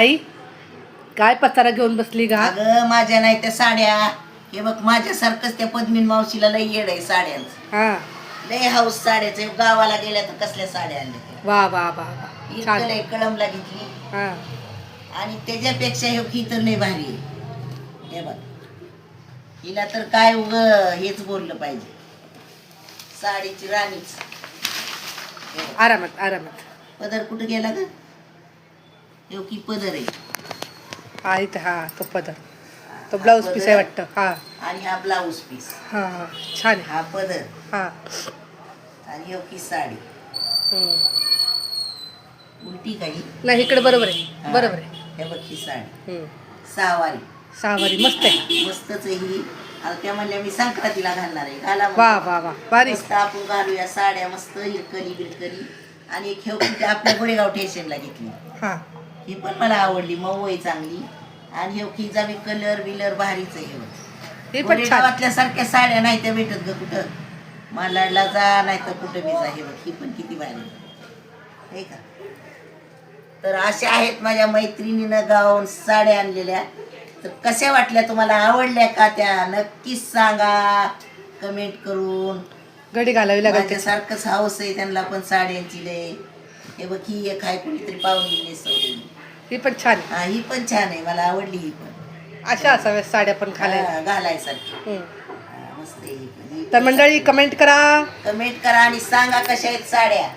आई काय पसारा घेऊन बसली गा? अगं माझ्या नाही त्या साड्या, हे बघ माझ्यासारखंच त्या पद्मिनी मावशीला लय येड आहे साड्यांचं. हा लय हाऊस साड्याचे. गावाला गेल्या तर कसल्या साड्या आणल्या वा वा वा वा इतकं छान. लय कळमला घेतली. हा आणि त्याच्यापेक्षा ही तर लय भारी आहे. हे बघ हिला तर काय उग हेच बोललं पाहिजे, साडीची राणीच. हे बघ, आरामात आरामात. पदर कुठं गेला ग? हे की पदर आहे. हा इथं हा तो पदर, तो ब्लाऊज पीस आहे वाटतं. हा आणि हा ब्लाऊज पीस. हा हा छान आहे. हा पदर हा आणि हे की साडी. हम्म. उलटी काही नाही इकडे बरोबर आहे बरोबर आहे. हे बघ ही साडी हम्म. सहावारी सहावारी मस्त आहे. मस्तच आहे ही. आता त्या म्हणल्या मी संक्रांतीला घालणार आहे. घाला मग. वा वा वा भारी. मस्त आपण घालूया साड्या मस्त इरकली बिरकली. आणि एक हे आपल्या गोरेगाव स्टेशनला घेतली. हा ही पण मला आवडली, मऊ आहे चांगली. आणि हे खिचा बी कलर बिलर भारीच आहे. हे पण छान. गोरेगावातल्या सारख्या साड्या नाही त्या भेटत ग कुठं. मालाडला जा नाही तर कुठं बी जा. हे बघ ही पण किती भारी आहे का. तर अशा आहेत माझ्या मैत्रिणीनं गावून साड्या आणलेल्या. तर कशा वाटल्या तुम्हाला, आवडल्या का त्या नक्कीच सांगा कमेंट करून. घडी घालावी लागेल त्याची. माझ्यासारखंच हाऊस आहे त्यांना पण साड्यांची लय. हे बघ ही एक आहे कोणीतरी पाहुणी नेसवलेली. ही पण छान आहे. हा ही पण छान आहे, मला आवडली ही पण. अशा असाव्या साड्या पण घालायला. हा, घालायसारखी. हम्म. हा, मस्त आहे ही पण. तर मंडळी कमेंट करा. कमेंट करा आणि सांगा कशा आहेत साड्या.